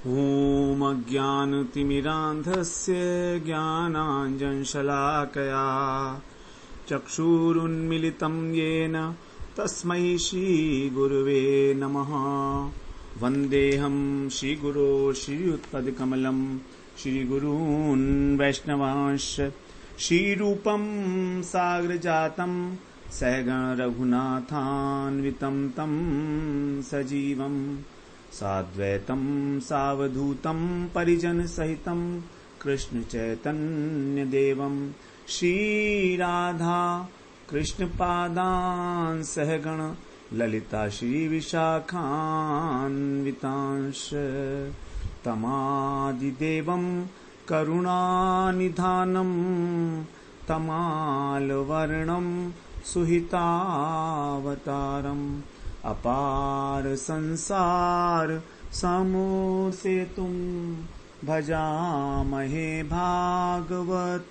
ॐ अज्ञानतिमिरान्धस्य ज्ञानाञ्जनशलाकया चक्षुरुन्मिलितं येन तस्मै श्रीगुरुवे नमः। वन्देऽहं श्रीगुरो श्रीयुत्पदकमलं श्रीगुरून् वैष्णवांश्च श्रीरूपं साग्रजातं सहगण रघुनाथान्वितं तं सजीवम् साद्वैतं सावधूतं परिजन सहितं कृष्ण चैतन्य देवं श्रीराधा कृष्ण पादान् सहगण ललिता श्री विशाखान्वितांश तमादिदेवं करुणानिधानं तमालवर्णं सुहितावतारम् अपार संसार समुद्रसेतुं भजामहे भागवत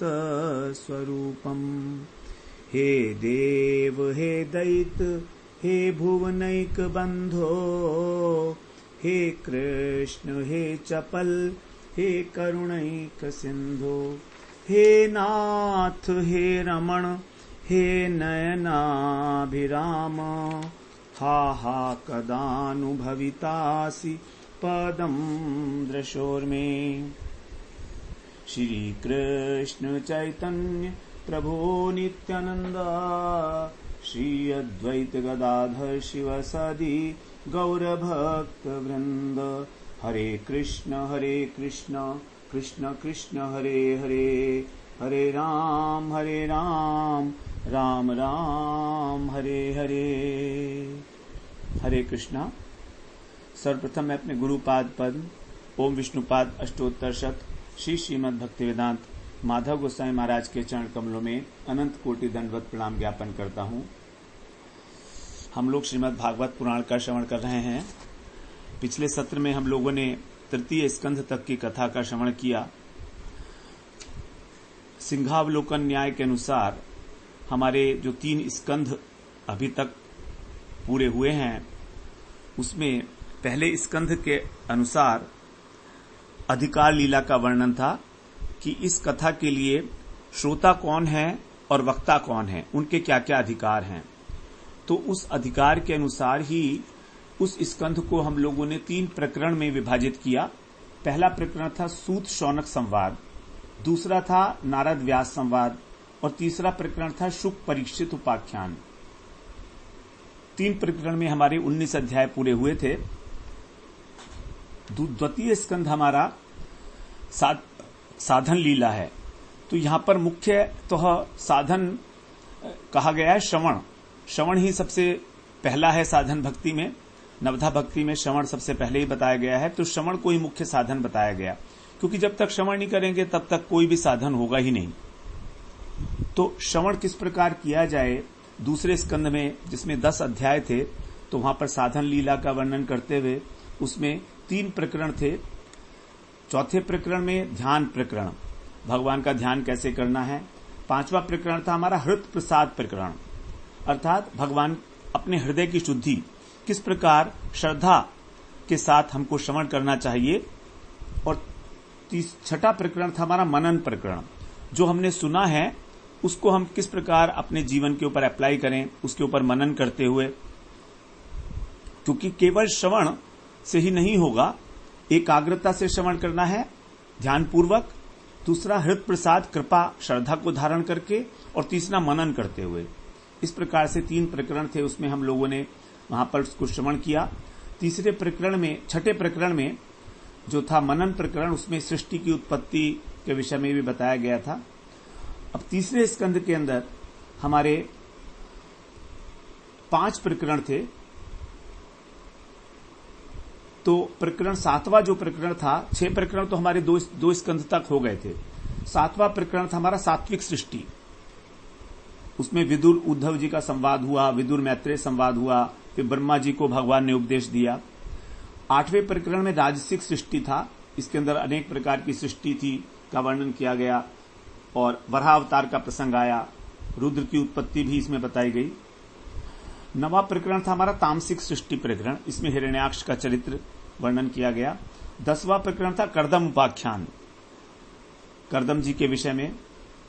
स्वरूपम्। हे देव हे दैत्य हे भुवनैक बंधो, हे कृष्ण हे चपल हे करुणैक सिंधो, हे नाथ हे रमण हे नयनाभिराम, हा हा कदानुभवितासि पदं दृशोर्मे। श्री कृष्ण चैतन्य प्रभो नित्यानंद, श्री अद्वैत गदाधर शिवसदि गौरभक्त वृंद। हरे कृष्ण कृष्ण कृष्ण हरे हरे, हरे राम राम राम हरे हरे। हरे कृष्णा। सर्वप्रथम मैं अपने गुरुपाद पद्म ओम विष्णुपाद अष्टोत्तर शत श्री श्रीमद् भक्तिवेदांत माधव गोस्वामी महाराज के चरण कमलों में अनंत कोटि दंडवत प्रणाम ज्ञापन करता हूं। हम लोग श्रीमद् भागवत पुराण का श्रवण कर रहे हैं। पिछले सत्र में हम लोगों ने तृतीय स्कंध तक की कथा का श्रवण किया। सिंहावलोकन न्याय के अनुसार हमारे जो 3 स्कंध अभी तक पूरे हुए हैं, उसमें पहले स्कंध के अनुसार अधिकार लीला का वर्णन था कि इस कथा के लिए श्रोता कौन है और वक्ता कौन है, उनके क्या क्या अधिकार हैं। तो उस अधिकार के अनुसार ही उस स्कंध को हम लोगों ने 3 प्रकरण में विभाजित किया। पहला प्रकरण था सूत शौनक संवाद, दूसरा था नारद व्यास संवाद और तीसरा प्रकरण था शुक परीक्षित उपाख्यान। 3 प्रकरण में हमारे 19 अध्याय पूरे हुए थे। द्वितीय स्कंध हमारा साधन लीला है। तो यहां पर मुख्य तो साधन कहा गया है श्रवण। श्रवण ही सबसे पहला है साधन भक्ति में। नवधा भक्ति में श्रवण सबसे पहले ही बताया गया है। तो श्रवण को ही मुख्य साधन बताया गया, क्योंकि जब तक श्रवण नहीं करेंगे तब तक कोई भी साधन होगा ही नहीं। तो श्रवण किस प्रकार किया जाए, दूसरे स्कंद में जिसमें 10 अध्याय थे, तो वहां पर साधन लीला का वर्णन करते हुए उसमें 3 प्रकरण थे। चौथे प्रकरण में ध्यान प्रकरण, भगवान का ध्यान कैसे करना है। 5वां प्रकरण था हमारा हृत प्रसाद प्रकरण, अर्थात भगवान अपने हृदय की शुद्धि किस प्रकार श्रद्धा के साथ हमको श्रवण करना चाहिए। और 6ठा प्रकरण था हमारा मनन प्रकरण, जो हमने सुना है उसको हम किस प्रकार अपने जीवन के ऊपर अप्लाई करें, उसके ऊपर मनन करते हुए, क्योंकि केवल श्रवण से ही नहीं होगा, एकाग्रता से श्रवण करना है ध्यानपूर्वक, दूसरा हृत प्रसाद कृपा श्रद्धा को धारण करके, और तीसरा मनन करते हुए। इस प्रकार से 3 प्रकरण थे, उसमें हम लोगों ने वहां पर उसको श्रवण किया। तीसरे प्रकरण में, 6ठे प्रकरण में जो था मनन प्रकरण, उसमें सृष्टि की उत्पत्ति के विषय में भी बताया गया था। अब तीसरे स्कंद के अंदर हमारे 5 प्रकरण थे। तो प्रकरण 7वां जो प्रकरण था, 6 प्रकरण तो हमारे 2 स्कंद तक हो गए थे। 7वां प्रकरण था हमारा सात्विक सृष्टि। उसमें विदुर उद्धव जी का संवाद हुआ, विदुर मैत्रेय संवाद हुआ, फिर ब्रह्मा जी को भगवान ने उपदेश दिया। 8वें प्रकरण में राजसिक सृष्टि था। इसके अंदर अनेक प्रकार की सृष्टि थी का वर्णन किया गया और वराह अवतार का प्रसंग आया। रुद्र की उत्पत्ति भी इसमें बताई गई। 9वां प्रकरण था हमारा तामसिक सृष्टि प्रकरण। इसमें हिरण्याक्ष का चरित्र वर्णन किया गया 10वां प्रकरण था कर्दम उपाख्यान, कर्दम जी के विषय में।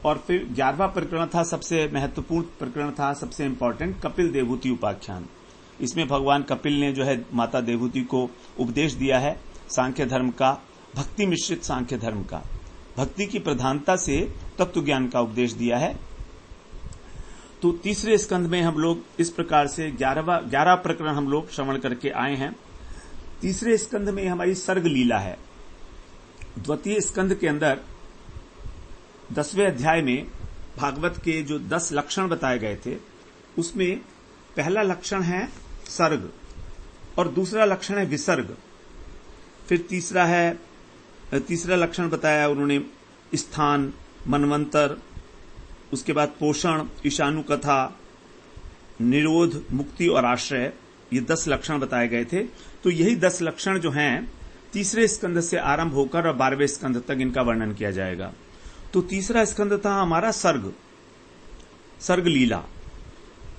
और फिर 11वां प्रकरण था, सबसे महत्वपूर्ण प्रकरण था, सबसे इंपॉर्टेंट, कपिल देवहूति उपाख्यान। इसमें भगवान कपिल ने जो है माता देवहूति को उपदेश दिया है सांख्य धर्म का, भक्ति मिश्रित सांख्य धर्म का, भक्ति की प्रधानता से तत्व ज्ञान का उपदेश दिया है। तो तीसरे स्कंध में हम लोग इस प्रकार से 11 प्रकरण हम लोग श्रवण करके आए हैं। तीसरे स्कंध में हमारी सर्ग लीला है। द्वितीय स्कंध के अंदर 10वें अध्याय में भागवत के जो 10 लक्षण बताए गए थे, उसमें पहला लक्षण है सर्ग और दूसरा लक्षण है विसर्ग। फिर तीसरा लक्षण बताया उन्होंने स्थान, मनवंतर, उसके बाद पोषण, ईशानु कथा, निरोध, मुक्ति और आश्रय, ये 10 लक्षण बताए गए थे। तो यही 10 लक्षण जो हैं तीसरे स्कंध से आरंभ होकर और 12वें स्कंध तक इनका वर्णन किया जाएगा। तो तीसरा स्कंध था हमारा सर्ग लीला।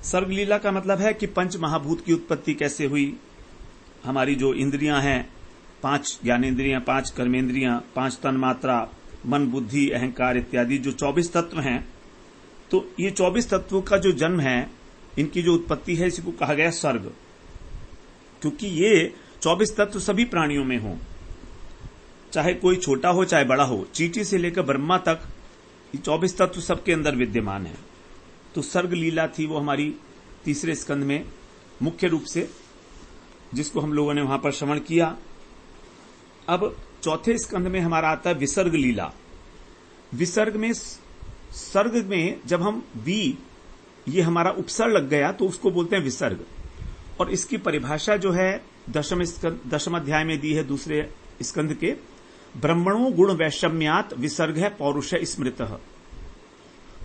सर्ग लीला का मतलब है कि पंच महाभूत की उत्पत्ति कैसे हुई, हमारी जो इंद्रियां हैं, 5 ज्ञानेन्द्रियां, 5 कर्मेंद्रियां, 5 तन्मात्रा, मन, बुद्धि, अहंकार इत्यादि जो 24 तत्व हैं, तो ये 24 तत्वों का जो जन्म है, इनकी जो उत्पत्ति है, इसी को कहा गया सर्ग। क्योंकि ये 24 तत्व सभी प्राणियों में हो, चाहे कोई छोटा हो चाहे बड़ा हो, चींटी से लेकर ब्रह्मा तक, ये 24 तत्व सबके अंदर विद्यमान है। तो सर्ग लीला थी वो हमारी तीसरे स्कंध में मुख्य रूप से, जिसको हम लोगों ने वहां पर श्रवण किया। अब चौथे स्कंध में हमारा आता है विसर्ग लीला। विसर्ग में, सर्ग में जब हम ये हमारा उपसर्ग लग गया तो उसको बोलते हैं विसर्ग। और इसकी परिभाषा जो है दशम अध्याय में दी है दूसरे स्कंध के, ब्रह्मणों गुण वैषम्यात विसर्ग है पौरुष स्मृतः।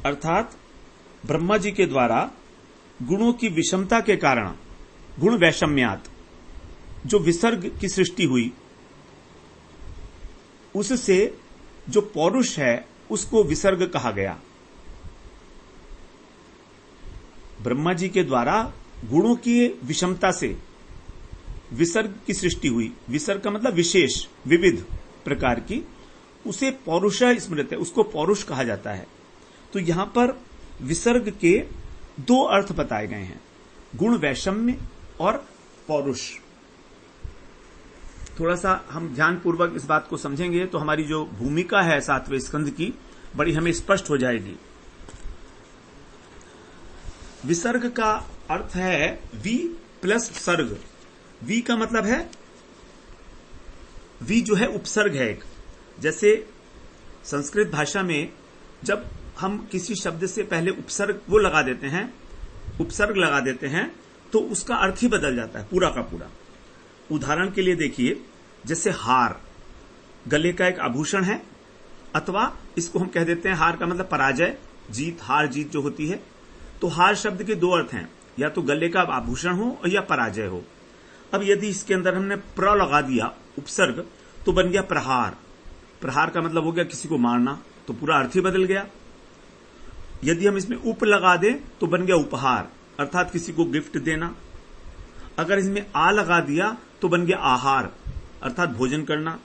अर्थात ब्रह्मा जी के द्वारा गुणों की विषमता के कारण, गुण वैषम्यात, जो विसर्ग की सृष्टि हुई, उससे जो पौरुष है उसको विसर्ग कहा गया। ब्रह्मा जी के द्वारा गुणों की विषमता से विसर्ग की सृष्टि हुई। विसर्ग का मतलब विशेष, विविध प्रकार की, उसे पौरुष स्मृत है, उसको पौरुष कहा जाता है। तो यहां पर विसर्ग के 2 अर्थ बताए गए हैं, गुण वैषम्य और पौरुष। थोड़ा सा हम ध्यानपूर्वक इस बात को समझेंगे तो हमारी जो भूमिका है 7वें स्कंध की बड़ी हमें स्पष्ट हो जाएगी। विसर्ग का अर्थ है वी प्लस सर्ग। वी का मतलब है, वी जो है उपसर्ग है एक। जैसे संस्कृत भाषा में जब हम किसी शब्द से पहले उपसर्ग लगा देते हैं तो उसका अर्थ ही बदल जाता है पूरा का पूरा। उदाहरण के लिए देखिए, जैसे हार गले का एक आभूषण है, अथवा इसको हम कह देते हैं, हार का मतलब पराजय, जीत, हार जीत जो होती है। तो हार शब्द के 2 अर्थ हैं, या तो गले का आभूषण हो या पराजय हो। अब यदि इसके अंदर हमने प्र लगा दिया उपसर्ग तो बन गया प्रहार। प्रहार का मतलब हो गया किसी को मारना, तो पूरा अर्थ ही बदल गया। यदि हम इसमें उप लगा दें तो बन गया उपहार, अर्थात किसी को गिफ्ट देना। अगर इसमें आ लगा दिया तो बन गया आहार, अर्थात भोजन करना।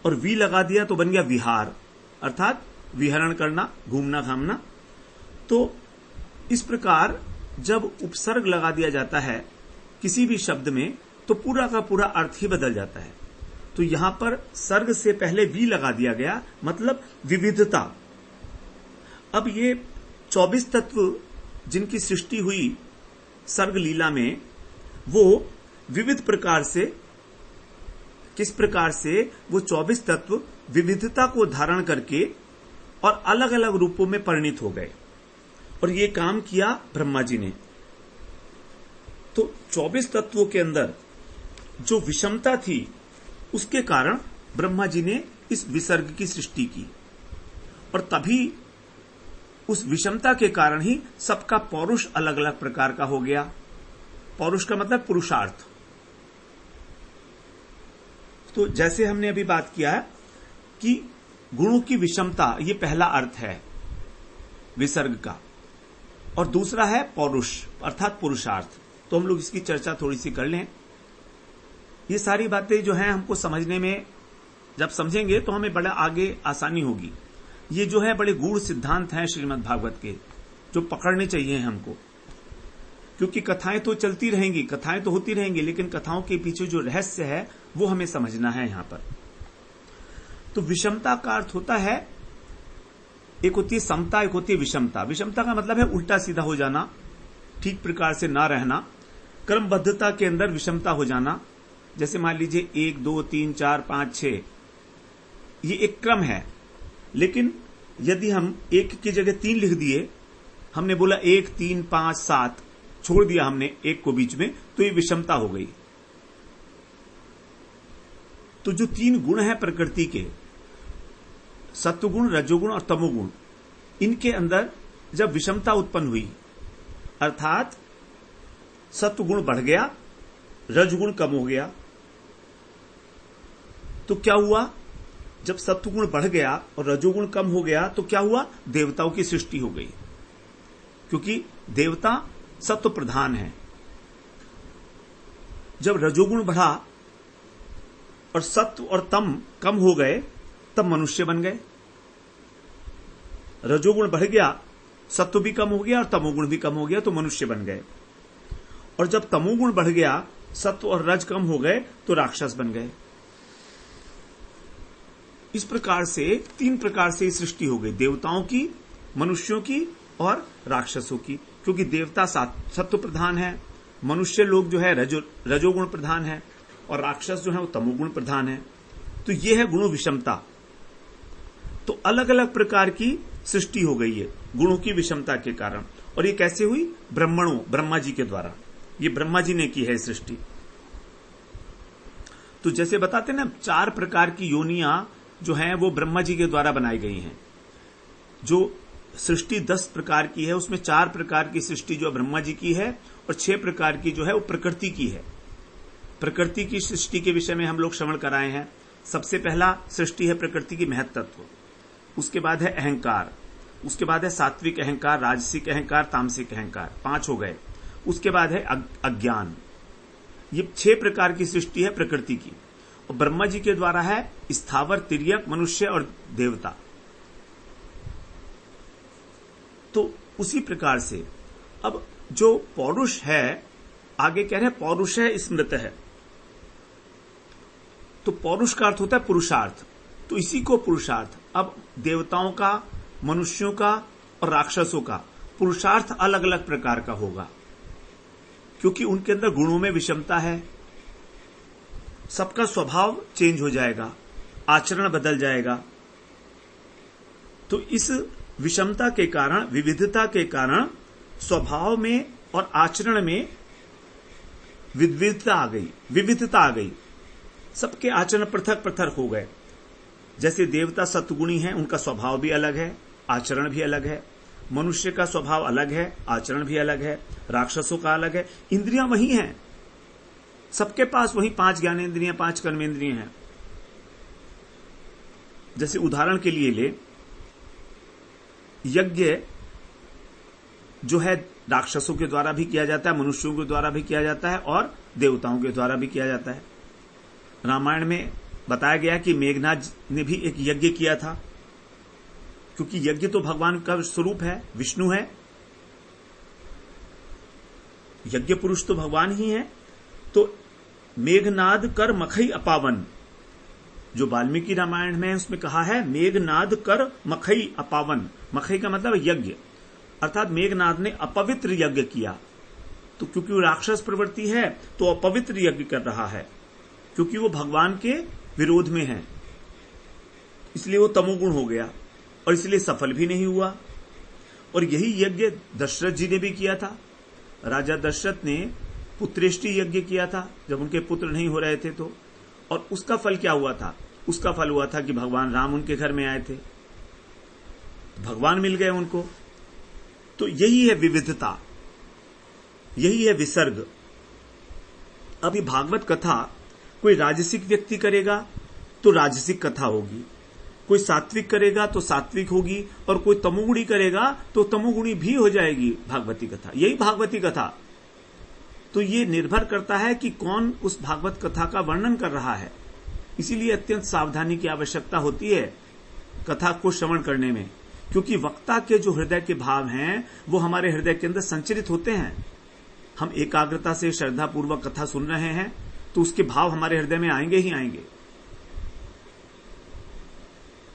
और वी लगा दिया तो बन गया विहार, अर्थात विहरण करना, घूमना घामना। तो इस प्रकार जब उपसर्ग लगा दिया जाता है किसी भी शब्द में तो पूरा का पूरा अर्थ ही बदल जाता है। तो यहां पर सर्ग से पहले वी लगा दिया गया, मतलब विविधता। अब ये 24 तत्व जिनकी सृष्टि हुई सर्ग लीला में, वो विविध प्रकार से, किस प्रकार से वो 24 तत्व विविधता को धारण करके और अलग अलग रूपों में परिणित हो गए। और ये काम किया ब्रह्मा जी ने। तो 24 तत्वों के अंदर जो विषमता थी उसके कारण ब्रह्मा जी ने इस विसर्ग की सृष्टि की, और तभी उस विषमता के कारण ही सबका पौरुष अलग अलग प्रकार का हो गया। पौरुष का मतलब पुरुषार्थ। तो जैसे हमने अभी बात किया कि गुणों की विषमता, ये पहला अर्थ है विसर्ग का, और दूसरा है पौरुष अर्थात पुरुषार्थ। तो हम लोग इसकी चर्चा थोड़ी सी कर लें। ये सारी बातें जो हैं हमको समझने में जब समझेंगे तो हमें बड़ा आगे आसानी होगी। ये जो है बड़े गूढ़ सिद्धांत हैं श्रीमद् भागवत के, जो पकड़ने चाहिए हमको, क्योंकि कथाएं तो चलती रहेंगी, कथाएं तो होती रहेंगी, लेकिन कथाओं के पीछे जो रहस्य है वो हमें समझना है यहां पर। तो विषमता का अर्थ होता है, एक होती है समता, एक होती है विषमता। विषमता का मतलब है उल्टा सीधा हो जाना, ठीक प्रकार से ना रहना, क्रमबद्धता के अंदर विषमता हो जाना। जैसे मान लीजिए 1 2 3 4 5 6, ये एक क्रम है, लेकिन यदि हम 1 की जगह 3 लिख दिए, हमने बोला 1 3 5 7, छोड़ दिया हमने 1 को बीच में, तो ये विषमता हो गई। तो जो 3 गुण हैं प्रकृति के, सत्वगुण, रजोगुण और तमोगुण, इनके अंदर जब विषमता उत्पन्न हुई, अर्थात सत्वगुण बढ़ गया, रजगुण कम हो गया, तो क्या हुआ? जब सत्वगुण बढ़ गया और रजोगुण कम हो गया तो क्या हुआ? देवताओं की सृष्टि हो गई, क्योंकि देवता सत्व प्रधान है। जब रजोगुण बढ़ा और सत्व और तम कम हो गए, तब मनुष्य बन गए। रजोगुण बढ़ गया, सत्व भी कम हो गया और तमोगुण भी कम हो गया, तो मनुष्य बन गए। और जब तमोगुण बढ़ गया, सत्व और रज कम हो गए, तो राक्षस बन गए। इस प्रकार से 3 प्रकार से सृष्टि हो गई, देवताओं की, मनुष्यों की और राक्षसों की। क्योंकि देवता सत्व प्रधान है, मनुष्य लोग जो है रजोगुण प्रधान है, और राक्षस जो है वो तमोगुण प्रधान है। तो ये है गुणों विषमता। तो अलग अलग प्रकार की सृष्टि हो गई है गुणों की विषमता के कारण। और ये कैसे हुई? ब्रह्मा जी के द्वारा। ये ब्रह्मा जी ने की है सृष्टि। तो जैसे बताते ना, 4 प्रकार की योनियां जो हैं वो ब्रह्मा जी के द्वारा बनाई गई हैं। जो सृष्टि 10 प्रकार की है, उसमें 4 प्रकार की सृष्टि जो ब्रह्मा जी की है, और 6 प्रकार की जो है वो प्रकृति की है। प्रकृति की सृष्टि के विषय में हम लोग श्रवण कराए हैं। सबसे पहला सृष्टि है प्रकृति की महत्त्व, उसके बाद है अहंकार, उसके बाद है सात्विक अहंकार, राजसिक अहंकार, तामसिक अहंकार, 5 हो गए। उसके बाद है अज्ञान। ये 6 प्रकार की सृष्टि है प्रकृति की, और ब्रह्मा जी के द्वारा है स्थावर, तिर्यक, मनुष्य और देवता। तो उसी प्रकार से अब जो पौरुष है, आगे कह रहे हैं पौरुष है स्मृत है। तो पौरुष का अर्थ होता है पुरुषार्थ, तो इसी को पुरुषार्थ। अब देवताओं का, मनुष्यों का और राक्षसों का पुरुषार्थ अलग अलग प्रकार का होगा, क्योंकि उनके अंदर गुणों में विषमता है। सबका स्वभाव चेंज हो जाएगा, आचरण बदल जाएगा। तो इस विषमता के कारण, विविधता के कारण स्वभाव में और आचरण में विविधता आ गई। सबके आचरण पृथक पृथक हो गए। जैसे देवता सत्वगुणी हैं, उनका स्वभाव भी अलग है, आचरण भी अलग है। मनुष्य का स्वभाव अलग है, आचरण भी अलग है। राक्षसों का अलग है। इंद्रियां वही हैं, सबके पास वही 5 ज्ञानेंद्रियां, 5 कर्मेंद्रियां हैं। जैसे उदाहरण के लिए ले, यज्ञ जो है राक्षसों के द्वारा भी किया जाता है, मनुष्यों के द्वारा भी किया जाता है, और देवताओं के द्वारा भी किया जाता है। रामायण में बताया गया कि मेघनाद ने भी एक यज्ञ किया था, क्योंकि यज्ञ तो भगवान का स्वरूप है, विष्णु है। यज्ञ पुरुष तो भगवान ही है। तो मेघनाद कर मखई अपावन, जो वाल्मीकि रामायण में उसमें कहा है मेघनाद कर मखई अपावन। मखई का मतलब यज्ञ, अर्थात मेघनाद ने अपवित्र यज्ञ किया। तो क्योंकि वो राक्षस प्रवृत्ति है, तो अपवित्र यज्ञ कर रहा है, क्योंकि वो भगवान के विरोध में है, इसलिए वो तमोगुण हो गया, और इसलिए सफल भी नहीं हुआ। और यही यज्ञ दशरथ जी ने भी किया था। राजा दशरथ ने पुत्रेष्टि यज्ञ किया था, जब उनके पुत्र नहीं हो रहे थे तो। और उसका फल क्या हुआ था? उसका फल हुआ था कि भगवान राम उनके घर में आए थे, भगवान मिल गए उनको। तो यही है विविधता, यही है विसर्ग। अब ये भागवत कथा कोई राजसिक व्यक्ति करेगा तो राजसिक कथा होगी, कोई सात्विक करेगा तो सात्विक होगी, और कोई तमोगुणी करेगा तो तमोगुणी भी हो जाएगी भागवती कथा। यही भागवती कथा। तो ये निर्भर करता है कि कौन उस भागवत कथा का वर्णन कर रहा है। इसीलिए अत्यंत सावधानी की आवश्यकता होती है कथा को श्रवण करने में, क्योंकि वक्ता के जो हृदय के भाव हैं वो हमारे हृदय के अंदर संचरित होते हैं। हम एकाग्रता से श्रद्धापूर्वक कथा सुन रहे हैं तो उसके भाव हमारे हृदय में आएंगे ही आएंगे,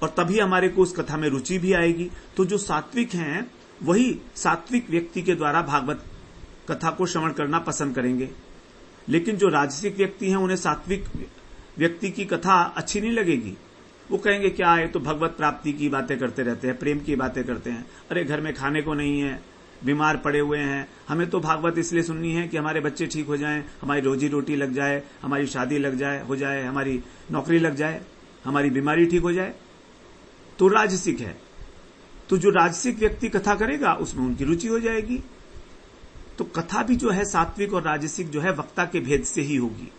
और तभी हमारे को उस कथा में रुचि भी आएगी। तो जो सात्विक हैं वही सात्विक व्यक्ति के द्वारा भागवत कथा को श्रवण करना पसंद करेंगे, लेकिन जो राजसिक व्यक्ति हैं उन्हें सात्विक व्यक्ति की कथा अच्छी नहीं लगेगी। वो कहेंगे क्या है, तो भगवत प्राप्ति की बातें करते रहते हैं, प्रेम की बातें करते हैं, अरे घर में खाने को नहीं है, बीमार पड़े हुए हैं, हमें तो भागवत इसलिए सुननी है कि हमारे बच्चे ठीक हो जाएं, हमारी रोजी रोटी लग जाए, हमारी शादी लग जाए, हो जाए, हमारी नौकरी लग जाए, हमारी बीमारी ठीक हो जाए। तो राजसिक है। तो जो राजसिक व्यक्ति कथा करेगा उसमें उनकी रुचि हो जाएगी। तो कथा भी जो है सात्विक और राजसिक जो है वक्ता के भेद से ही होगी।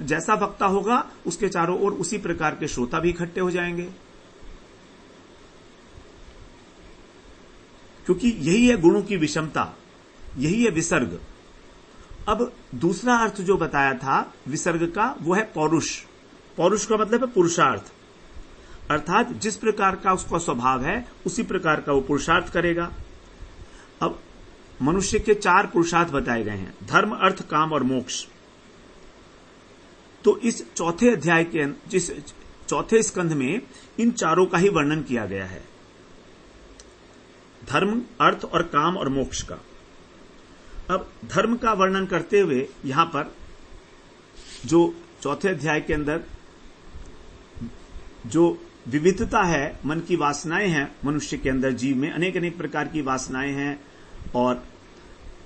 जैसा वक्ता होगा उसके चारों ओर उसी प्रकार के श्रोता भी इकट्ठे हो जाएंगे, क्योंकि यही है गुणों की विषमता, यही है विसर्ग। अब दूसरा अर्थ जो बताया था विसर्ग का वो है पौरुष। पौरुष का मतलब है पुरुषार्थ, अर्थात जिस प्रकार का उसका स्वभाव है उसी प्रकार का वो पुरुषार्थ करेगा। अब मनुष्य के 4 पुरुषार्थ बताए गए हैं, धर्म, अर्थ, काम और मोक्ष। तो इस चौथे अध्याय के जिस चौथे स्कंध में इन चारों का ही वर्णन किया गया है, धर्म, अर्थ और काम और मोक्ष का। अब धर्म का वर्णन करते हुए यहां पर जो चौथे अध्याय के अंदर जो विविधता है, मन की वासनाएं हैं मनुष्य के अंदर, जीव में अनेक अनेक प्रकार की वासनाएं हैं और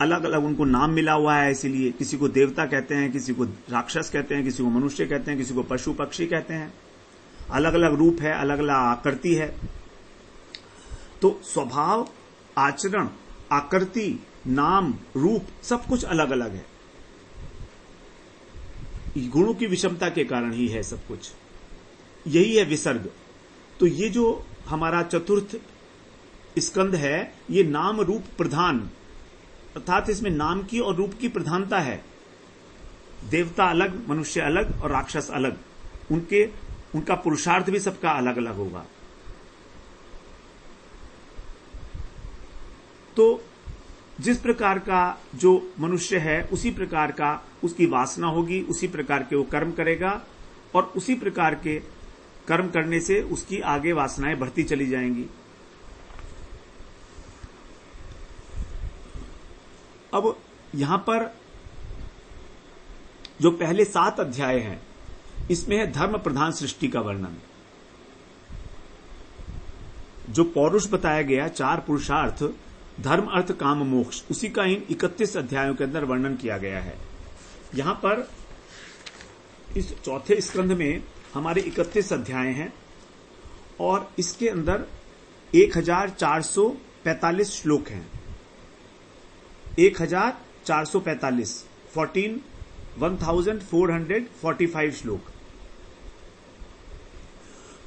अलग अलग उनको नाम मिला हुआ है। इसीलिए किसी को देवता कहते हैं, किसी को राक्षस कहते हैं, किसी को मनुष्य कहते हैं, किसी को पशु पक्षी कहते हैं। अलग अलग रूप है, अलग अलग आकृति है। तो स्वभाव, आचरण, आकृति, नाम, रूप सब कुछ अलग अलग है। गुणों की विषमता के कारण ही है सब कुछ, यही है विसर्ग। तो ये जो हमारा चतुर्थ स्कंद है ये नाम रूप प्रधान, अर्थात इसमें नाम की और रूप की प्रधानता है। देवता अलग, मनुष्य अलग और राक्षस अलग, उनका पुरुषार्थ भी सबका अलग अलग होगा। तो जिस प्रकार का जो मनुष्य है उसी प्रकार का उसकी वासना होगी, उसी प्रकार के वो कर्म करेगा और उसी प्रकार के कर्म करने से उसकी आगे वासनाएं बढ़ती चली जाएंगी। अब यहां पर जो पहले 7 अध्याय हैं इसमें है धर्म प्रधान सृष्टि का वर्णन। जो पौरुष बताया गया 4 पुरुषार्थ, धर्म, अर्थ, काम, मोक्ष, उसी का इन 31 अध्यायों के अंदर वर्णन किया गया है। यहां पर इस चौथे स्कंध में हमारे 31 अध्याय हैं और इसके अंदर 1445 श्लोक हैं। 1445 1445 श्लोक।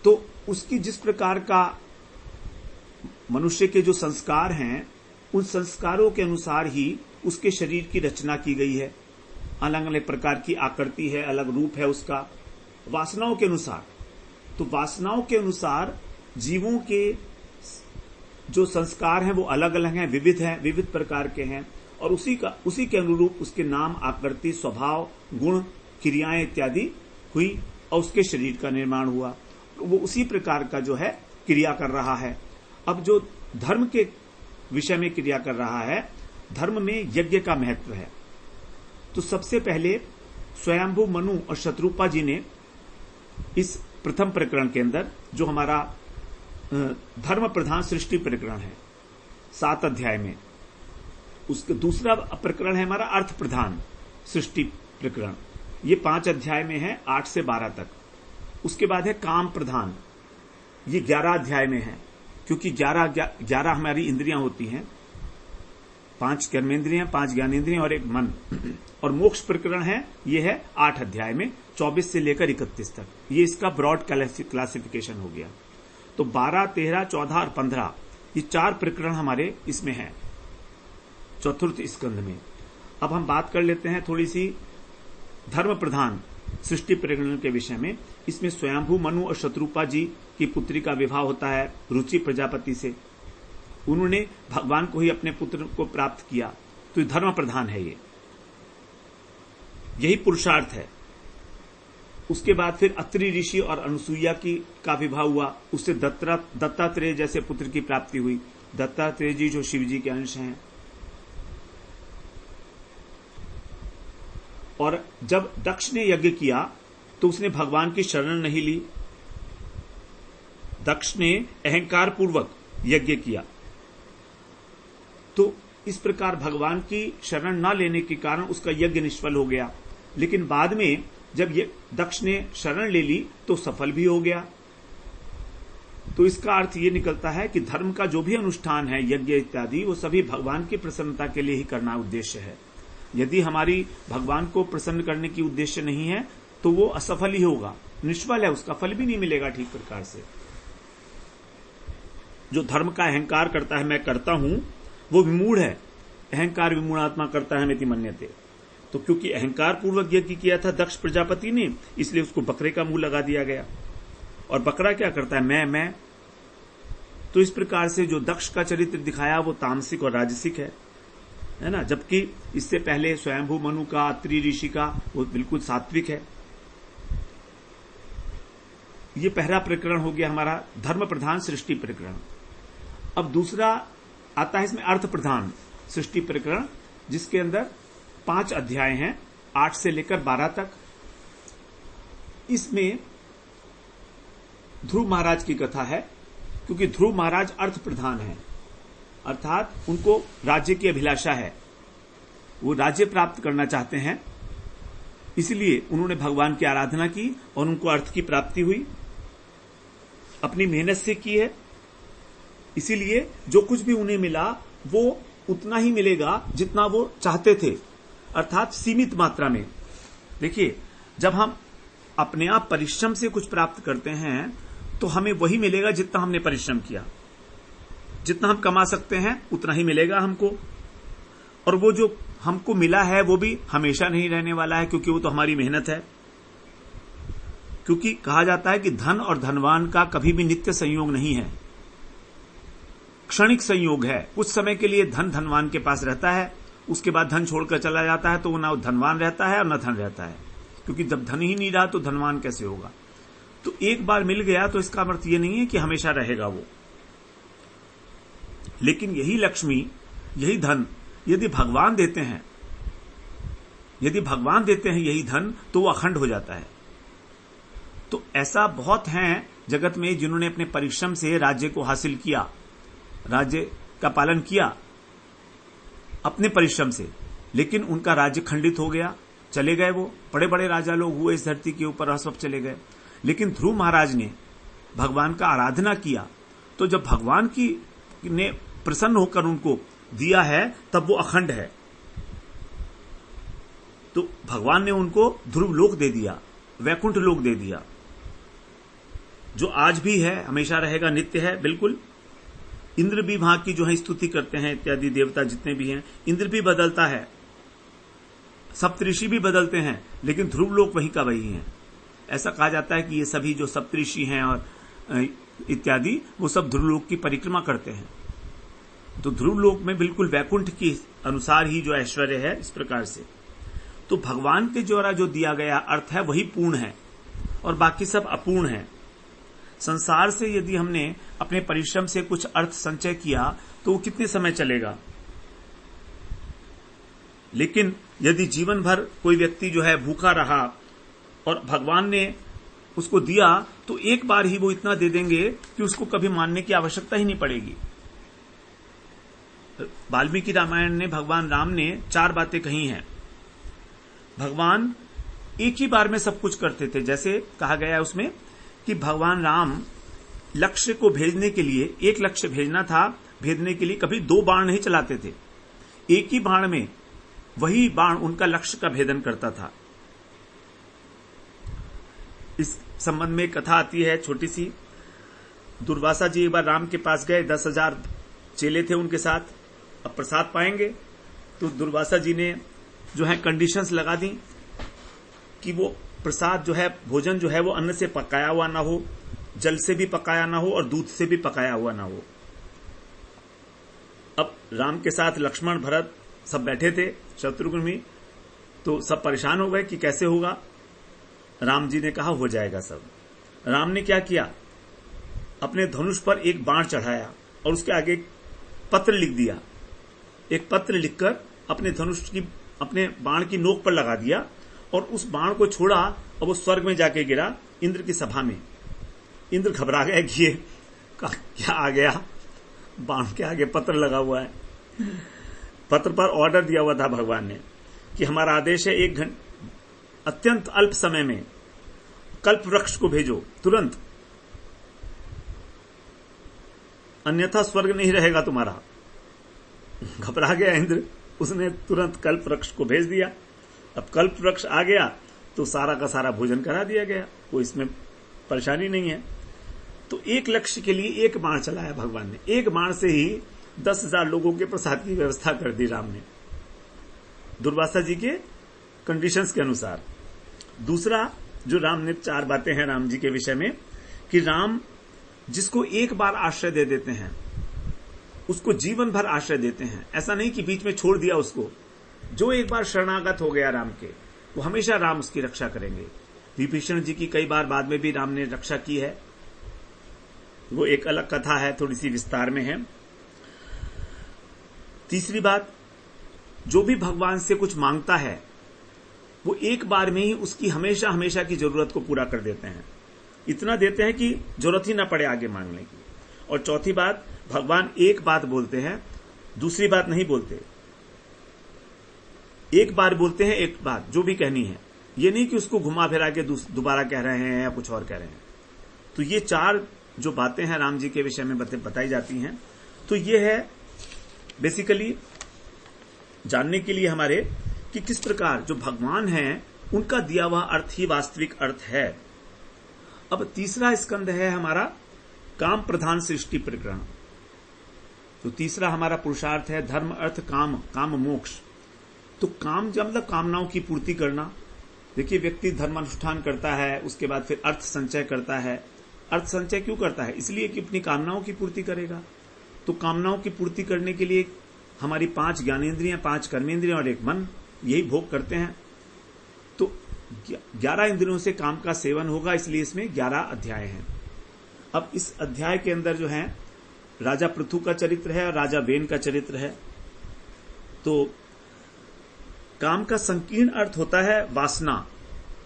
तो उसकी जिस प्रकार का मनुष्य के जो संस्कार हैं उन संस्कारों के अनुसार ही उसके शरीर की रचना की गई है। अलग अलग प्रकार की आकृति है, अलग रूप है उसका, वासनाओं के अनुसार। तो वासनाओं के अनुसार जीवों के जो संस्कार हैं वो अलग अलग हैं, विविध हैं, विविध प्रकार के हैं और उसी के अनुरूप उसके नाम, आकृति, स्वभाव, गुण, क्रियाएं इत्यादि हुई और उसके शरीर का निर्माण हुआ। वो उसी प्रकार का जो है क्रिया कर रहा है। अब जो धर्म के विषय में क्रिया कर रहा है, धर्म में यज्ञ का महत्व है। तो सबसे पहले स्वयंभू मनु और शत्रुपा जी ने इस प्रथम प्रकरण के अंदर जो हमारा धर्म प्रधान सृष्टि प्रकरण है 7 अध्याय में, उसका दूसरा प्रकरण है हमारा अर्थ प्रधान सृष्टि प्रकरण, ये 5 अध्याय में है 8 से 12 तक। उसके बाद है काम प्रधान, ये 11 अध्याय में है, क्योंकि 11 हमारी इंद्रियां होती हैं, 5 कर्मेंद्रियां, 5 ज्ञानेंद्रियां और 1 मन। और मोक्ष प्रकरण है, ये है 8 अध्याय में 24 से लेकर 31 तक। ये इसका ब्रॉड क्लासिफिकेशन हो गया। तो 12, 13, 14 और 15 ये 4 प्रकरण हमारे इसमें हैं चतुर्थ स्कंध में। अब हम बात कर लेते हैं थोड़ी सी धर्म प्रधान सृष्टि प्रकरण के विषय में। इसमें स्वयंभू मनु और शत्रुपा जी की पुत्री का विवाह होता है रुचि प्रजापति से। उन्होंने भगवान को ही अपने पुत्र को प्राप्त किया, तो धर्म प्रधान है, यही पुरुषार्थ है। उसके बाद फिर अत्रि ऋषि और अनुसुईया का विवाह हुआ, उससे दत्तात्रेय जैसे पुत्र की प्राप्ति हुई। दत्तात्रेय जी जो शिव जी के अंश हैं। और जब दक्ष ने यज्ञ किया तो उसने भगवान की शरण नहीं ली। दक्ष ने अहंकार पूर्वक यज्ञ किया, तो इस प्रकार भगवान की शरण न लेने के कारण उसका यज्ञ निष्फल हो गया। लेकिन बाद में जब दक्ष ने शरण ले ली तो सफल भी हो गया। तो इसका अर्थ ये निकलता है कि धर्म का जो भी अनुष्ठान है, यज्ञ इत्यादि, वो सभी भगवान की प्रसन्नता के लिए ही करना उद्देश्य है। यदि हमारी भगवान को प्रसन्न करने की उद्देश्य नहीं है तो वो असफल ही होगा, निष्फल है, उसका फल भी नहीं मिलेगा ठीक प्रकार से। जो धर्म का अहंकार करता है, मैं करता हूं, वो विमूढ़ है। अहंकार विमूढ़ात्मा करता है मिति मन्यते। तो क्योंकि अहंकार पूर्वक यज्ञ किया था दक्ष प्रजापति ने, इसलिए उसको बकरे का मुंह लगा दिया गया। और बकरा क्या करता है? मैं। तो इस प्रकार से जो दक्ष का चरित्र दिखाया वो तामसिक और राजसिक है ना। जबकि इससे पहले स्वयंभू मनु का, अत्रि ऋषि का, वो बिल्कुल सात्विक है। ये पहला प्रकरण हो गया हमारा धर्म प्रधान सृष्टि प्रकरण। अब दूसरा आता है इसमें अर्थ प्रधान सृष्टि प्रकरण, जिसके अंदर 5 अध्याय हैं, 8 से लेकर 12 तक। इसमें ध्रुव महाराज की कथा है, क्योंकि ध्रुव महाराज अर्थ प्रधान है, अर्थात उनको राज्य की अभिलाषा है, वो राज्य प्राप्त करना चाहते हैं। इसलिए उन्होंने भगवान की आराधना की और उनको अर्थ की प्राप्ति हुई, अपनी मेहनत से की है। इसीलिए जो कुछ भी उन्हें मिला वो उतना ही मिलेगा जितना वो चाहते थे, अर्थात सीमित मात्रा में। देखिए, जब हम अपने आप परिश्रम से कुछ प्राप्त करते हैं तो हमें वही मिलेगा जितना हमने परिश्रम किया। जितना हम कमा सकते हैं उतना ही मिलेगा हमको। और वो जो हमको मिला है वो भी हमेशा नहीं रहने वाला है, क्योंकि वो तो हमारी मेहनत है। क्योंकि कहा जाता है कि धन और धनवान का कभी भी नित्य संयोग नहीं है, क्षणिक संयोग है। कुछ समय के लिए धन धनवान के पास रहता है, उसके बाद धन छोड़कर चला जाता है, तो वो ना धनवान रहता है और न धन रहता है। क्योंकि जब धन ही नहीं रहा तो धनवान कैसे होगा। तो एक बार मिल गया तो इसका अर्थ ये नहीं है कि हमेशा रहेगा वो। लेकिन यही लक्ष्मी, यही धन यदि भगवान देते हैं, यही धन, तो वो अखंड हो जाता है। तो ऐसा बहुत हैं जगत में जिन्होंने अपने परिश्रम से राज्य को हासिल किया, राज्य का पालन किया अपने परिश्रम से, लेकिन उनका राज्य खंडित हो गया, चले गए। वो बड़े बड़े राजा लोग हुए इस धरती के ऊपर और सब चले गए। लेकिन ध्रुव महाराज ने भगवान का आराधना किया, तो जब भगवान की ने प्रसन्न होकर उनको दिया है तब वो अखंड है। तो भगवान ने उनको ध्रुव लोक दे दिया, वैकुंठ लोक दे दिया, जो आज भी है, हमेशा रहेगा, नित्य है बिल्कुल। इंद्र भी वहां की जो है स्तुति करते हैं, इत्यादि देवता जितने भी हैं। इंद्र भी बदलता है, सप्तऋषि भी बदलते हैं, लेकिन ध्रुव लोक वहीं का वही है। ऐसा कहा जाता है कि ये सभी जो सप्तऋषि हैं और इत्यादि, वो सब ध्रुव लोक की परिक्रमा करते हैं। तो ध्रुव लोक में बिल्कुल वैकुंठ की अनुसार ही जो ऐश्वर्य है, इस प्रकार से। तो भगवान के द्वारा जो दिया गया अर्थ है वही पूर्ण है और बाकी सब अपूर्ण है। संसार से यदि हमने अपने परिश्रम से कुछ अर्थ संचय किया तो वो कितने समय चलेगा। लेकिन यदि जीवन भर कोई व्यक्ति जो है भूखा रहा और भगवान ने उसको दिया, तो एक बार ही वो इतना दे देंगे कि उसको कभी मानने की आवश्यकता ही नहीं पड़ेगी। वाल्मीकि रामायण ने भगवान राम ने 4 बातें कही हैं। भगवान एक ही बार में सब कुछ करते थे। जैसे कहा गया है उसमें कि भगवान राम लक्ष्य को भेजने के लिए, एक लक्ष्य भेजना था, भेजने के लिए कभी 2 बाण नहीं चलाते थे। एक ही बाण में वही बाण उनका लक्ष्य का भेदन करता था। इस संबंध में कथा आती है छोटी सी। दुर्वासा जी एक बार राम के पास गए, 10,000 चेले थे उनके साथ, अब प्रसाद पाएंगे। तो दुर्वासा जी ने जो है कंडीशंस लगा दी कि वो प्रसाद जो है, भोजन जो है वो अन्न से पकाया हुआ ना हो, जल से भी पकाया ना हो और दूध से भी पकाया हुआ ना हो। अब राम के साथ लक्ष्मण, भरत सब बैठे थे, शत्रुघ्न भी, तो सब परेशान हो गए कि कैसे होगा। राम जी ने कहा हो जाएगा सब। राम ने क्या किया, अपने धनुष पर एक बाण चढ़ाया और उसके आगे एक पत्र लिख दिया। एक पत्र लिखकर अपने धनुष की, अपने बाण की नोक पर लगा दिया और उस बाण को छोड़ा और वो स्वर्ग में जाके गिरा इंद्र की सभा में। इंद्र घबरा गया कि ये क्या आ गया, बाण के आगे पत्र लगा हुआ है। पत्र पर ऑर्डर दिया हुआ था भगवान ने कि हमारा आदेश है 1 घंटे अत्यंत अल्प समय में कल्प वृक्ष को भेजो तुरंत, अन्यथा स्वर्ग नहीं रहेगा तुम्हारा। घबरा गया इंद्र, उसने तुरंत कल्प वृक्ष को भेज दिया। अब कल्प वृक्ष आ गया तो सारा का सारा भोजन करा दिया गया, कोई इसमें परेशानी नहीं है। तो एक लक्ष्य के लिए एक बाण चलाया भगवान ने, एक बाण से ही 10,000 लोगों के प्रसाद की व्यवस्था कर दी राम ने, दुर्वासा जी के कंडीशंस के अनुसार। दूसरा जो राम ने 4 बातें हैं राम जी के विषय में, कि राम जिसको एक बार आश्रय दे देते हैं उसको जीवन भर आश्रय देते हैं। ऐसा नहीं कि बीच में छोड़ दिया उसको। जो एक बार शरणागत हो गया राम के, वो हमेशा राम उसकी रक्षा करेंगे। विभीषण जी की कई बार बाद में भी राम ने रक्षा की है, वो एक अलग कथा है, थोड़ी सी विस्तार में है। तीसरी बात, जो भी भगवान से कुछ मांगता है वो एक बार में ही उसकी हमेशा हमेशा की जरूरत को पूरा कर देते हैं। इतना देते हैं कि जरूरत ही ना पड़े आगे मांगने की। और चौथी बात, भगवान एक बात बोलते हैं, दूसरी बात नहीं बोलते। एक बार बोलते हैं, एक बात जो भी कहनी है, ये नहीं कि उसको घुमा फिरा के दोबारा कह रहे हैं या कुछ और कह रहे हैं। तो ये 4 जो बातें हैं राम जी के विषय में बताई जाती हैं। तो ये है बेसिकली जानने के लिए हमारे कि किस प्रकार जो भगवान हैं उनका दिया हुआ अर्थ ही वास्तविक अर्थ है। अब तीसरा स्कंद है हमारा काम प्रधान सृष्टि प्रकरण। तो तीसरा हमारा पुरुषार्थ है धर्म अर्थ काम, काम मोक्ष। तो काम जब मतलब कामनाओं की पूर्ति करना। देखिए, व्यक्ति धर्मानुष्ठान करता है, उसके बाद फिर अर्थ संचय करता है। अर्थ संचय क्यों करता है? इसलिए कि अपनी कामनाओं की पूर्ति करेगा। तो कामनाओं की पूर्ति करने के लिए हमारी 5 ज्ञानेंद्रियां, 5 कर्मेंद्रियां और 1 मन, यही भोग करते हैं। तो 11 इंद्रियों से काम का सेवन होगा, इसलिए इसमें 11 अध्याय हैं। अब इस अध्याय के अंदर जो है राजा पृथु का चरित्र है और राजा बेन का चरित्र है। तो काम का संकीर्ण अर्थ होता है वासना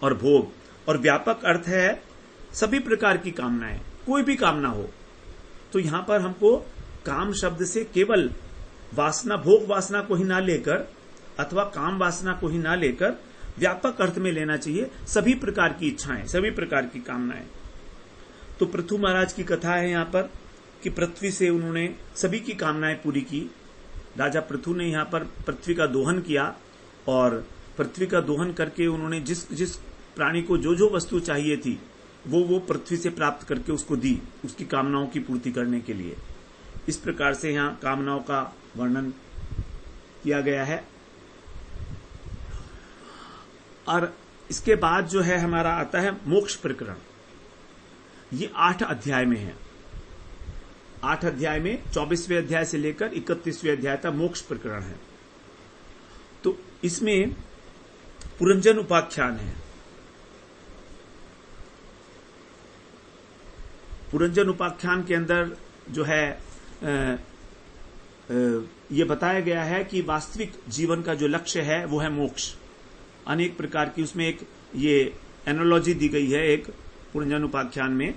और भोग, और व्यापक अर्थ है सभी प्रकार की कामनाएं, कोई भी कामना हो। तो यहां पर हमको काम शब्द से केवल वासना, भोग वासना को ही ना लेकर अथवा काम वासना को ही ना लेकर व्यापक अर्थ में लेना चाहिए, सभी प्रकार की इच्छाएं, सभी प्रकार की कामनाएं। तो पृथु महाराज की कथा है यहां पर कि पृथ्वी से उन्होंने सभी की कामनाएं पूरी की। राजा पृथु ने यहां पर पृथ्वी का दोहन किया और पृथ्वी का दोहन करके उन्होंने जिस जिस प्राणी को जो जो वस्तु चाहिए थी वो पृथ्वी से प्राप्त करके उसको दी, उसकी कामनाओं की पूर्ति करने के लिए। इस प्रकार से यहां कामनाओं का वर्णन किया गया है। और इसके बाद जो है हमारा आता है मोक्ष प्रकरण। ये 8 अध्याय में है। 8 अध्याय में 24वें अध्याय से लेकर 31वें अध्याय तक मोक्ष प्रकरण है। तो इसमें पुरंजन उपाख्यान है। पुरंजन उपाख्यान के अंदर जो है ये बताया गया है कि वास्तविक जीवन का जो लक्ष्य है वो है मोक्ष। अनेक प्रकार की उसमें एक ये एनालॉजी दी गई है एक पुरंजन उपाख्यान में,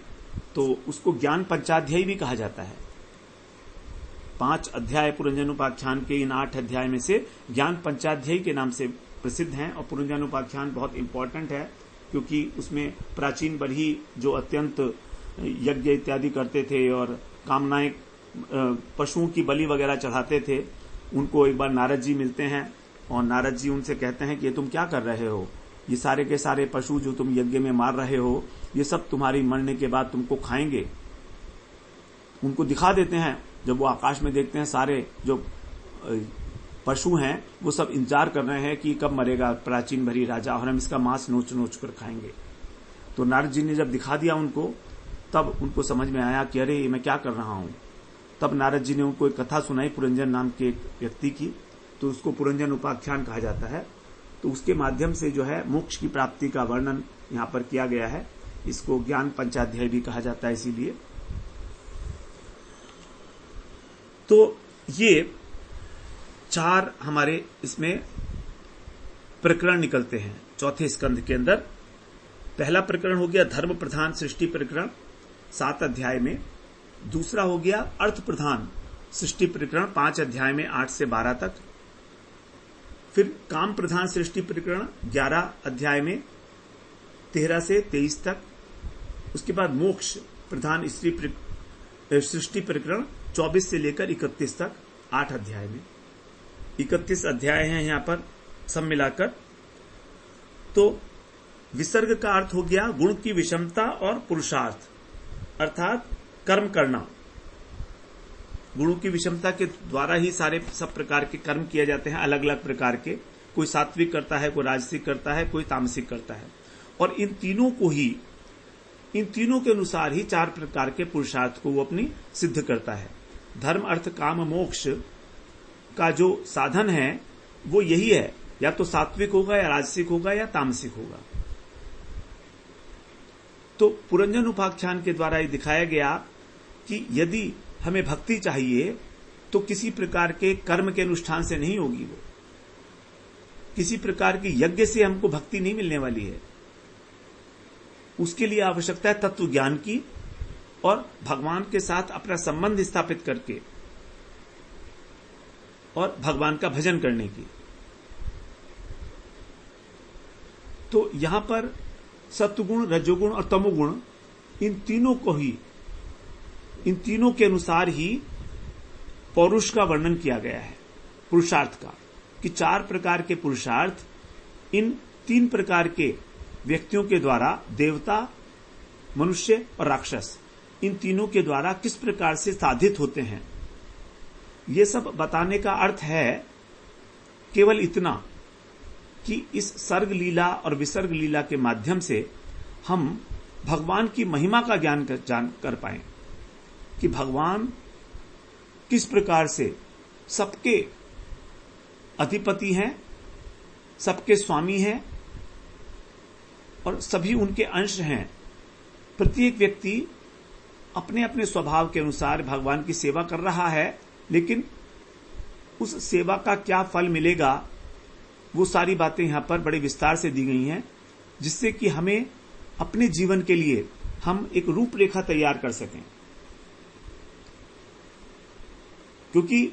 तो उसको ज्ञान पंचाध्यायी भी कहा जाता है। 5 अध्याय पुरंजन उपाख्यान के इन 8 अध्याय में से ज्ञान पंचाध्यायी के नाम से प्रसिद्ध हैं। और पुरंजन उपाख्यान बहुत इंपॉर्टेंट है क्योंकि उसमें प्राचीन बरही जो अत्यंत यज्ञ इत्यादि करते थे और कामनाएं, पशुओं की बलि वगैरह चढ़ाते थे, उनको एक बार नारद जी मिलते हैं और नारद जी उनसे कहते हैं कि ये तुम क्या कर रहे हो, ये सारे के सारे पशु जो तुम यज्ञ में मार रहे हो ये सब तुम्हारी मरने के बाद तुमको खाएंगे। उनको दिखा देते हैं, जब वो आकाश में देखते हैं सारे जो पशु हैं वो सब इंतजार कर रहे हैं कि कब मरेगा प्राचीन भरी राजा और हम इसका मांस नोच नोच कर खाएंगे। तो नारद जी ने जब दिखा दिया उनको, तब उनको समझ में आया कि अरे मैं क्या कर रहा हूं। तब नारद जी ने उनको एक कथा सुनाई पुरंजन नाम के एक व्यक्ति की, तो उसको पुरंजन उपाख्यान कहा जाता है। तो उसके माध्यम से जो है मोक्ष की प्राप्ति का वर्णन यहां पर किया गया है। इसको ज्ञान पंचाध्याय भी कहा जाता है। इसीलिए तो ये 4 हमारे इसमें प्रकरण निकलते हैं चौथे स्कंध के अंदर। पहला प्रकरण हो गया धर्म प्रधान सृष्टि प्रकरण 7 अध्याय में। दूसरा हो गया अर्थ प्रधान सृष्टि प्रकरण 5 अध्याय में 8 से 12 तक। फिर काम प्रधान सृष्टि प्रकरण 11 अध्याय में 13 से 23 तक। उसके बाद मोक्ष प्रधान सृष्टि प्रकरण 24 से लेकर 31 तक 8 अध्याय में। 31 अध्याय हैं यहां पर सब मिलाकर। तो विसर्ग का अर्थ हो गया गुण की विषमता और पुरुषार्थ, अर्थात कर्म करना। गुणों की विषमता के द्वारा ही सब प्रकार के कर्म किए जाते हैं, अलग अलग प्रकार के। कोई सात्विक करता है, कोई राजसिक करता है, कोई तामसिक करता है। और इन तीनों के अनुसार ही 4 प्रकार के पुरुषार्थ को वो अपनी सिद्ध करता है। धर्म अर्थ काम मोक्ष का जो साधन है वो यही है, या तो सात्विक होगा या राजसिक होगा या तामसिक होगा। तो पुरंजन उपाख्यान के द्वारा ये दिखाया गया कि यदि हमें भक्ति चाहिए तो किसी प्रकार के कर्म के अनुष्ठान से नहीं होगी, वो किसी प्रकार के यज्ञ से हमको भक्ति नहीं मिलने वाली है। उसके लिए आवश्यकता है तत्व ज्ञान की और भगवान के साथ अपना संबंध स्थापित करके और भगवान का भजन करने की। तो यहां पर सत्वगुण, रजोगुण और तमोगुण, इन तीनों के अनुसार ही पौरुष का वर्णन किया गया है, पुरुषार्थ का, कि 4 प्रकार के पुरुषार्थ इन 3 प्रकार के व्यक्तियों के द्वारा, देवता, मनुष्य और राक्षस, इन तीनों के द्वारा किस प्रकार से साधित होते हैं। ये सब बताने का अर्थ है केवल इतना कि इस सर्ग लीला और विसर्ग लीला के माध्यम से हम भगवान की महिमा का ज्ञान कर पाएं कि भगवान किस प्रकार से सबके अधिपति हैं, सबके स्वामी हैं और सभी उनके अंश हैं। प्रत्येक व्यक्ति अपने अपने स्वभाव के अनुसार भगवान की सेवा कर रहा है, लेकिन उस सेवा का क्या फल मिलेगा वो सारी बातें यहां पर बड़े विस्तार से दी गई हैं, जिससे कि हमें अपने जीवन के लिए हम एक रूपरेखा तैयार कर सकें। क्योंकि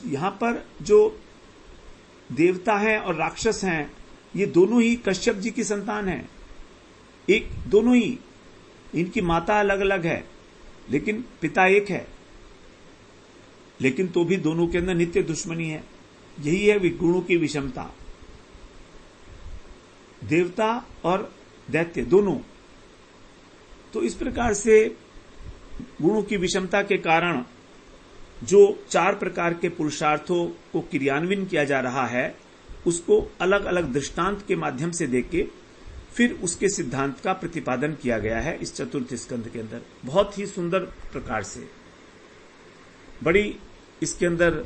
यहां पर जो देवता हैं और राक्षस हैं, ये दोनों ही कश्यप जी की संतान हैं। दोनों ही, इनकी माता अलग अलग है लेकिन पिता एक है, लेकिन तो भी दोनों के अंदर नित्य दुश्मनी है। यही है गुणों की विषमता। देवता और दैत्य दोनों। तो इस प्रकार से गुणों की विषमता के कारण जो 4 प्रकार के पुरुषार्थों को क्रियान्वयन किया जा रहा है, उसको अलग अलग दृष्टांत के माध्यम से देके फिर उसके सिद्धांत का प्रतिपादन किया गया है इस चतुर्थ स्कंध के अंदर, बहुत ही सुंदर प्रकार से। बड़ी इसके अंदर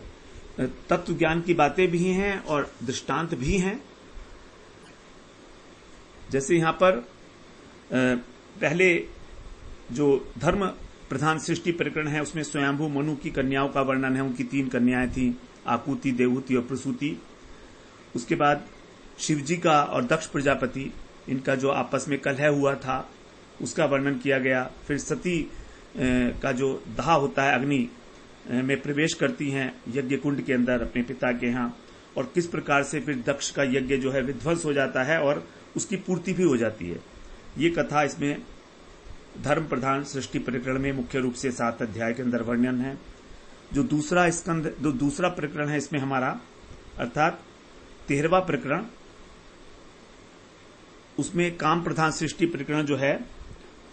तत्व ज्ञान की बातें भी हैं और दृष्टांत भी हैं। जैसे यहां पर पहले जो धर्म प्रधान सृष्टि प्रकरण है, उसमें स्वयंभू मनु की कन्याओं का वर्णन है। उनकी 3 कन्याएं थीं, आकुति, देवहूति और प्रसूति। उसके बाद शिवजी का और दक्ष प्रजापति, इनका जो आपस में कलह हुआ था, उसका वर्णन किया गया। फिर सती का जो दाह होता है, अग्नि में प्रवेश करती हैं यज्ञ कुंड के अंदर अपने पिता के यहाँ, और किस प्रकार से फिर दक्ष का यज्ञ जो है विध्वंस हो जाता है और उसकी पूर्ति भी हो जाती है। ये कथा इसमें धर्म प्रधान सृष्टि प्रकरण में मुख्य रूप से 7 अध्याय के अंदर वर्णन है। जो दूसरा प्रकरण है इसमें हमारा, अर्थात 13वां प्रकरण, उसमें काम प्रधान सृष्टि प्रकरण जो है,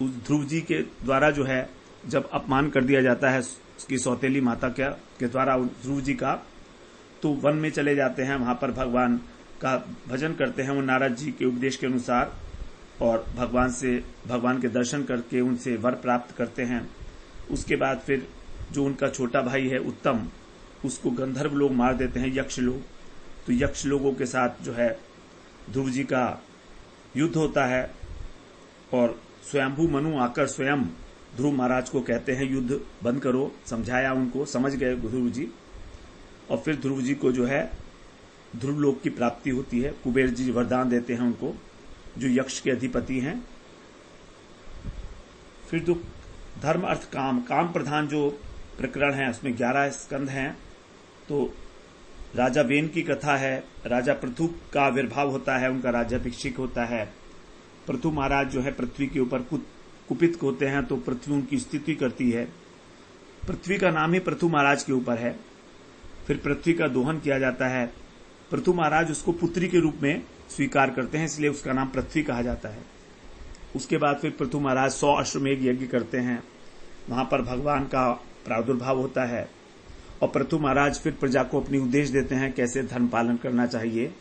उस ध्रुव जी के द्वारा जो है जब अपमान कर दिया जाता है उसकी सौतेली माता के द्वारा ध्रुव जी का, तो वन में चले जाते हैं, वहां पर भगवान का भजन करते हैं वो नारद जी के उपदेश के अनुसार, और भगवान के दर्शन करके उनसे वर प्राप्त करते हैं। उसके बाद फिर जो उनका छोटा भाई है उत्तम, उसको गंधर्व लोग मार देते हैं, यक्ष लोग। तो यक्ष लोगों के साथ जो है ध्रुव जी का युद्ध होता है, और स्वयंभू मनु आकर स्वयं ध्रुव महाराज को कहते हैं युद्ध बंद करो, समझाया उनको, समझ गए ध्रुव जी। और फिर ध्रुव जी को जो है ध्रुव लोक की प्राप्ति होती है। कुबेर जी वरदान देते हैं उनको, जो यक्ष के अधिपति हैं। फिर तो धर्म अर्थ काम, काम प्रधान जो प्रकरण है उसमें 11 स्कंध हैं। तो राजा वेन की कथा है, राजा पृथु का आविर्भाव होता है, उनका राज्याभिषेक होता है। पृथु महाराज जो है पृथ्वी के ऊपर कुपित होते हैं, तो पृथ्वी उनकी स्थिति करती है। पृथ्वी का नाम ही पृथु महाराज के ऊपर है। फिर पृथ्वी का दोहन किया जाता है। पृथु महाराज उसको पुत्री के रूप में स्वीकार करते हैं, इसलिए उसका नाम पृथ्वी कहा जाता है। उसके बाद फिर पृथु महाराज 100 अश्वमेघ यज्ञ करते हैं, वहां पर भगवान का प्रादुर्भाव होता है। और पृथु महाराज फिर प्रजा को अपनी उपदेश देते हैं कैसे धर्म पालन करना चाहिए।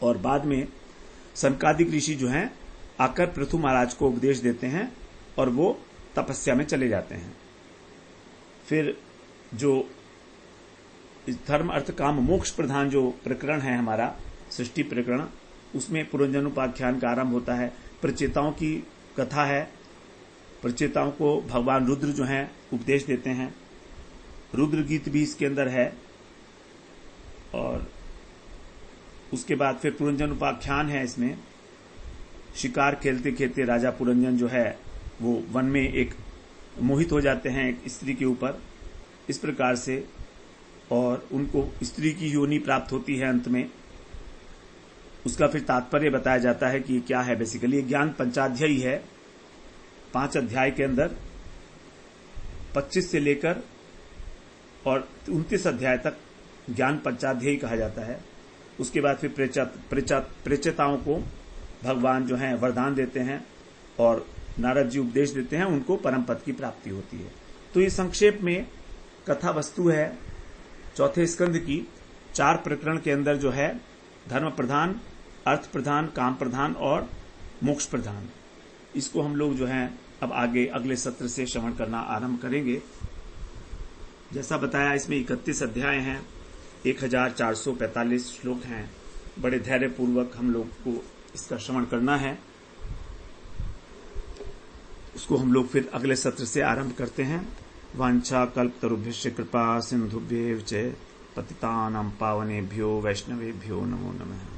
और बाद में सनकादिक ऋषि जो हैं आकर पृथु महाराज को उपदेश देते हैं, और वो तपस्या में चले जाते हैं। फिर जो धर्म अर्थ काम मोक्ष प्रधान जो प्रकरण है हमारा सृष्टि प्रकरण, उसमें पुरंजन उपाख्यान का आरंभ होता है। प्रचेताओं की कथा है। प्रचेताओं को भगवान रुद्र जो हैं उपदेश देते हैं। रुद्र गीत भी इसके अंदर है। और उसके बाद फिर पुरंजन उपाख्यान है। इसमें शिकार खेलते खेलते राजा पुरंजन जो है वो वन में एक मोहित हो जाते हैं एक स्त्री के ऊपर, इस प्रकार से, और उनको स्त्री की योनि प्राप्त होती है अंत में। उसका फिर तात्पर्य बताया जाता है कि क्या है। बेसिकली ज्ञान पंचाध्यायी है। 5 अध्याय के अंदर 25 से लेकर और 29 अध्याय तक ज्ञान पंचाध्यायी कहा जाता है। उसके बाद फिर प्रेचेताओं को भगवान जो है वरदान देते हैं, और नारद जी उपदेश देते हैं, उनको परम पद की प्राप्ति होती है। तो ये संक्षेप में कथा वस्तु है चौथे स्कंद की। 4 प्रकरण के अंदर जो है धर्म प्रधान, अर्थ प्रधान, काम प्रधान और मोक्ष प्रधान, इसको हम लोग जो है अब आगे अगले सत्र से श्रवण करना आरंभ करेंगे। जैसा बताया इसमें 31 अध्याय हैं, 1445 श्लोक हैं। बड़े धैर्य पूर्वक हम लोग को इसका श्रवण करना है। उसको हम लोग फिर अगले सत्र से आरंभ करते हैं। वांछा कल्पतरुभ्यश्च कृपा सिंधुभ्येव च पतितानां पावनेभ्यो वैष्णवेभ्यो नमो नमः।